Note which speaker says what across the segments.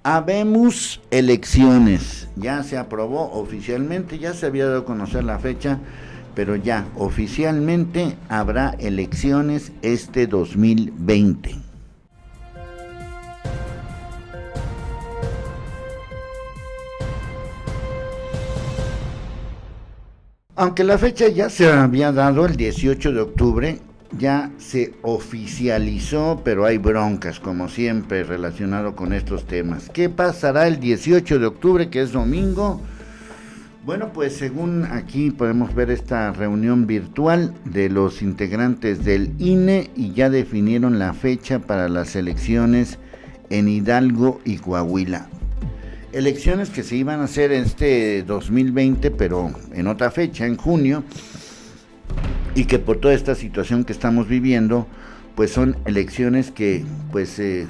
Speaker 1: Habemos elecciones, ya se aprobó oficialmente, ya se había dado a conocer la fecha, pero ya oficialmente habrá elecciones este 2020. Aunque la fecha ya se había dado el 18 de octubre, ya se oficializó, pero hay broncas, como siempre, relacionado con estos temas. ¿Qué pasará el 18 de octubre, que es domingo? Bueno, pues según aquí podemos ver esta reunión virtual de los integrantes del INE y ya definieron la fecha para las elecciones en Hidalgo y Coahuila. Elecciones que se iban a hacer este 2020, pero en otra fecha, en junio, y que por toda esta situación que estamos viviendo, pues son elecciones que pues se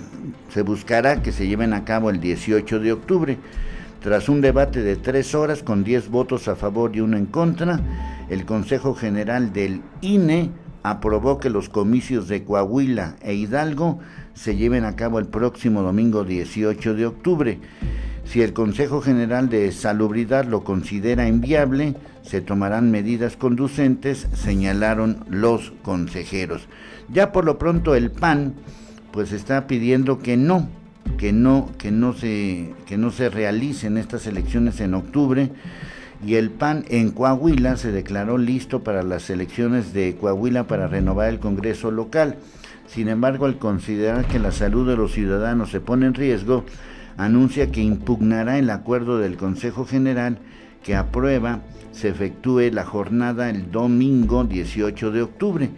Speaker 1: buscará que se lleven a cabo el 18 de octubre. Tras un debate de 3 horas con 10 votos a favor y 1 en contra, el Consejo General del INE aprobó que los comicios de Coahuila e Hidalgo se lleven a cabo el próximo domingo 18 de octubre. Si el Consejo General de Salubridad lo considera inviable, se tomarán medidas conducentes, señalaron los consejeros. Ya por lo pronto el PAN pues está pidiendo que no se realicen estas elecciones en octubre, y el PAN en Coahuila se declaró listo para las elecciones de Coahuila para renovar el Congreso local. Sin embargo, al considerar que la salud de los ciudadanos se pone en riesgo, anuncia que impugnará el acuerdo del Consejo General que aprueba se efectúe la jornada el domingo 18 de octubre.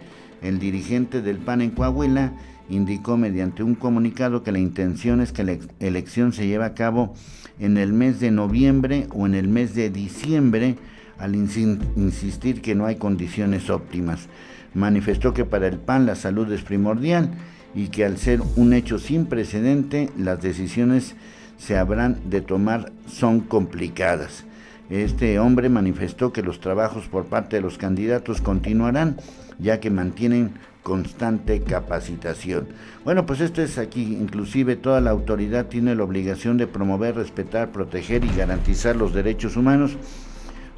Speaker 1: El dirigente del PAN en Coahuila indicó mediante un comunicado que la intención es que la elección se lleve a cabo en el mes de noviembre o en el mes de diciembre, al insistir que no hay condiciones óptimas. Manifestó que para el PAN la salud es primordial y que al ser un hecho sin precedente, las decisiones se habrán de tomar son complicadas. Este hombre manifestó que los trabajos por parte de los candidatos continuarán, ya que mantienen constante capacitación. Bueno, pues esto es aquí, inclusive toda la autoridad tiene la obligación de promover, respetar, proteger y garantizar los derechos humanos,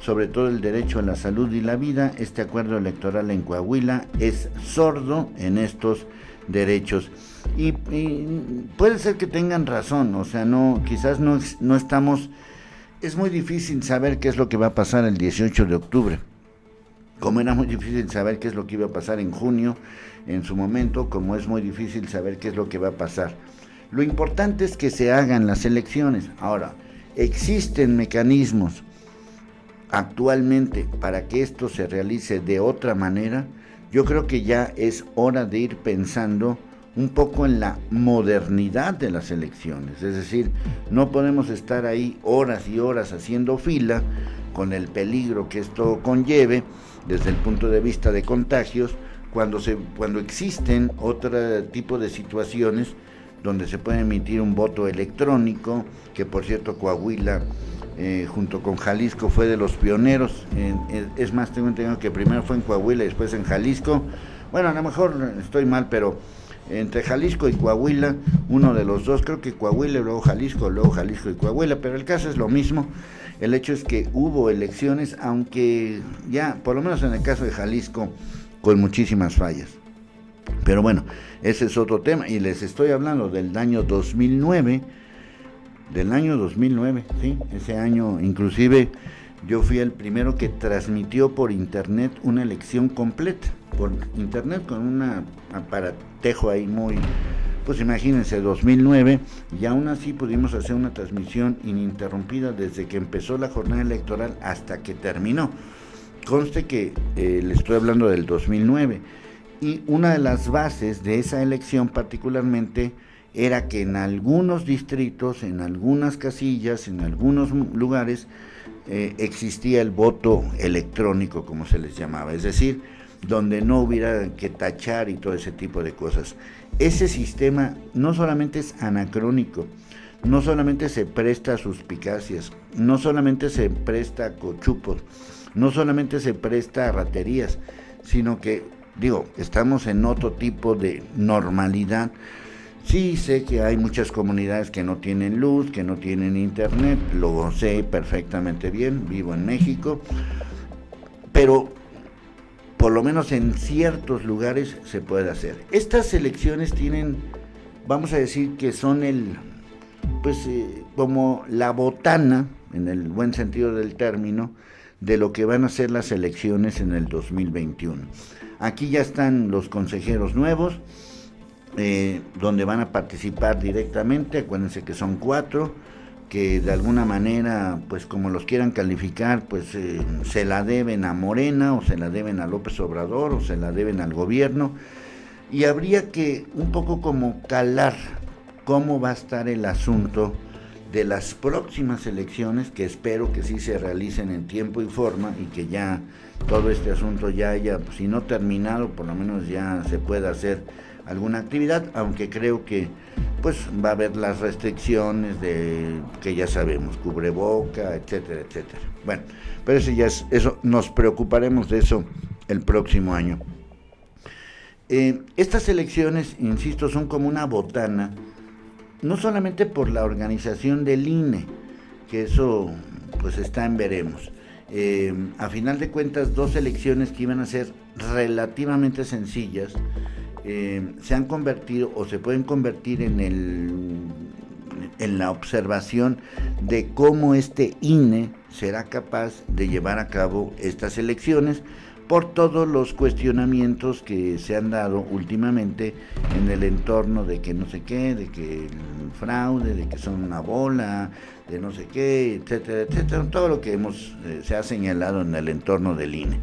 Speaker 1: sobre todo el derecho a la salud y la vida. Este acuerdo electoral en Coahuila es sordo en estos derechos y puede ser que tengan razón, o sea, quizás no estamos, es muy difícil saber qué es lo que va a pasar el 18 de octubre, como era muy difícil saber qué es lo que iba a pasar en junio en su momento, como es muy difícil saber qué es lo que va a pasar. Lo importante es que se hagan las elecciones. Ahora, existen mecanismos actualmente para que esto se realice de otra manera. Yo creo que ya es hora de ir pensando un poco en la modernidad de las elecciones, es decir, no podemos estar ahí horas y horas haciendo fila con el peligro que esto conlleve desde el punto de vista de contagios, cuando existen otro tipo de situaciones donde se puede emitir un voto electrónico, que por cierto Coahuila junto con Jalisco fue de los pioneros, es más, tengo entendido que primero fue en Coahuila y después en Jalisco. Bueno, a lo mejor estoy mal, pero entre Jalisco y Coahuila, uno de los dos, creo que Coahuila, luego Jalisco y Coahuila, pero el caso es lo mismo. El hecho es que hubo elecciones, aunque ya, por lo menos en el caso de Jalisco, con muchísimas fallas. Pero bueno, ese es otro tema, y les estoy hablando del año 2009, sí, ese año inclusive yo fui el primero que transmitió por internet una elección completa, por internet con un aparatejo ahí muy, pues imagínense, 2009, y aún así pudimos hacer una transmisión ininterrumpida desde que empezó la jornada electoral hasta que terminó. Conste que le estoy hablando del 2009, y una de las bases de esa elección particularmente era que en algunos distritos, en algunas casillas, en algunos lugares, existía el voto electrónico, como se les llamaba, es decir, donde no hubiera que tachar y todo ese tipo de cosas. Ese sistema no solamente es anacrónico, no solamente se presta a suspicacias, no solamente se presta a cochupos, no solamente se presta a raterías, sino que, estamos en otro tipo de normalidad Sí, sé que hay muchas comunidades que no tienen luz, que no tienen internet, lo sé perfectamente bien, vivo en México, pero por lo menos en ciertos lugares se puede hacer. Estas elecciones tienen, vamos a decir que son como la botana, en el buen sentido del término, de lo que van a ser las elecciones en el 2021. Aquí ya están los consejeros nuevos, donde van a participar directamente. Acuérdense que son 4, que de alguna manera, pues como los quieran calificar, pues se la deben a Morena, o se la deben a López Obrador, o se la deben al gobierno, y habría que un poco como calar cómo va a estar el asunto de las próximas elecciones, que espero que sí se realicen en tiempo y forma, y que ya todo este asunto ya haya, pues, si no terminado, por lo menos ya se pueda hacer alguna actividad, aunque creo que pues va a haber las restricciones de que ya sabemos, cubreboca, etcétera, etcétera. Bueno, pero eso nos preocuparemos de eso el próximo año. Estas elecciones, insisto, son como una botana, no solamente por la organización del INE, que eso pues está en veremos. A final de cuentas, 2 elecciones que iban a ser relativamente sencillas, se han convertido o se pueden convertir en la observación de cómo este INE será capaz de llevar a cabo estas elecciones, por todos los cuestionamientos que se han dado últimamente en el entorno de que no sé qué, de que el fraude, de que son una bola, de no sé qué, etcétera, etcétera, todo lo que se ha señalado en el entorno del INE.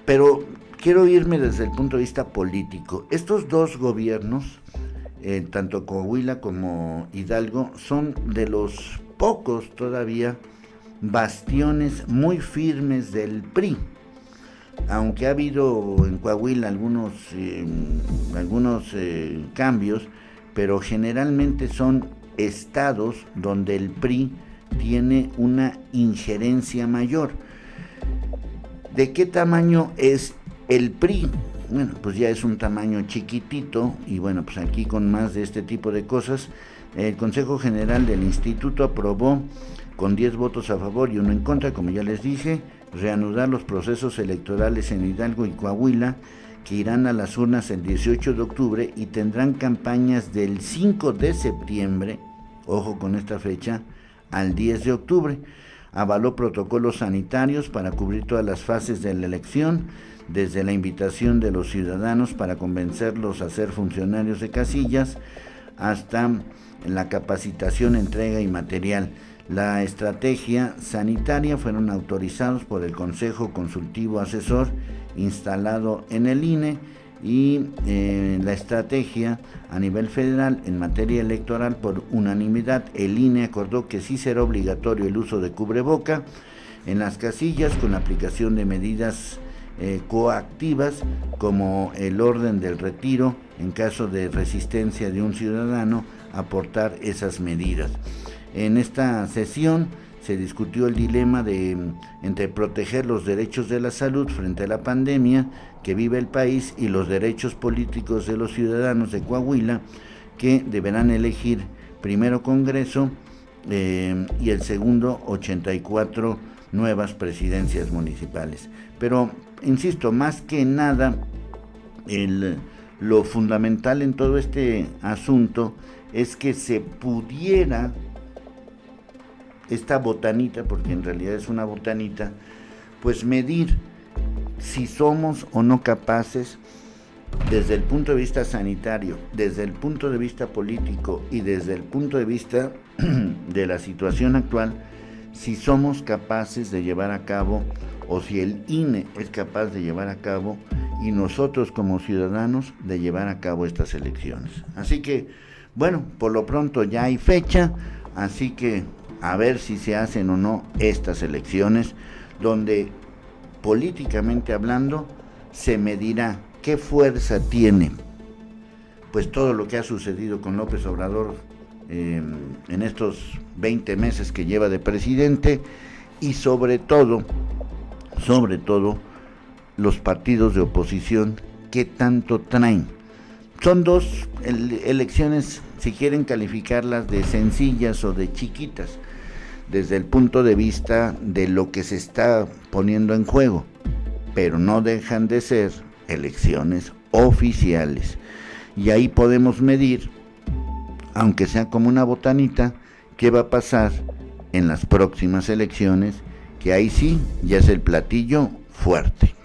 Speaker 1: Pero quiero irme desde el punto de vista político. Estos 2 gobiernos, tanto Coahuila como Hidalgo, son de los pocos todavía bastiones muy firmes del PRI, aunque ha habido en Coahuila algunos cambios, pero generalmente son estados donde el PRI tiene una injerencia mayor. ¿De qué tamaño es el PRI? Bueno, pues ya es un tamaño chiquitito, y bueno, pues aquí con más de este tipo de cosas, el Consejo General del Instituto aprobó con 10 votos a favor y 1 en contra, como ya les dije, reanudar los procesos electorales en Hidalgo y Coahuila, que irán a las urnas el 18 de octubre y tendrán campañas del 5 de septiembre, ojo con esta fecha, al 10 de octubre. Avaló protocolos sanitarios para cubrir todas las fases de la elección, desde la invitación de los ciudadanos para convencerlos a ser funcionarios de casillas, hasta la capacitación, entrega y material. La estrategia sanitaria fueron autorizados por el Consejo Consultivo Asesor instalado en el INE, y la estrategia a nivel federal en materia electoral, por unanimidad el INE acordó que sí será obligatorio el uso de cubreboca en las casillas, con la aplicación de medidas coactivas como el orden del retiro en caso de resistencia de un ciudadano a aportar esas medidas. En esta sesión se discutió el dilema entre proteger los derechos de la salud frente a la pandemia que vive el país y los derechos políticos de los ciudadanos de Coahuila, que deberán elegir primero Congreso y el segundo 84 nuevas presidencias municipales. Pero, insisto, más que nada, lo fundamental en todo este asunto es que se pudiera esta botanita, porque en realidad es una botanita, pues medir si somos o no capaces, desde el punto de vista sanitario, desde el punto de vista político y desde el punto de vista de la situación actual, si somos capaces de llevar a cabo, o si el INE es capaz de llevar a cabo, y nosotros como ciudadanos de llevar a cabo estas elecciones. Así que, bueno, por lo pronto ya hay fecha, así que a ver si se hacen o no estas elecciones, donde políticamente hablando se medirá qué fuerza tiene pues todo lo que ha sucedido con López Obrador en estos 20 meses que lleva de presidente, y sobre todo los partidos de oposición, qué tanto traen son dos elecciones, si quieren calificarlas de sencillas o de chiquitas, desde el punto de vista de lo que se está poniendo en juego, pero no dejan de ser elecciones oficiales. Y ahí podemos medir, aunque sea como una botanita, qué va a pasar en las próximas elecciones, que ahí sí ya es el platillo fuerte.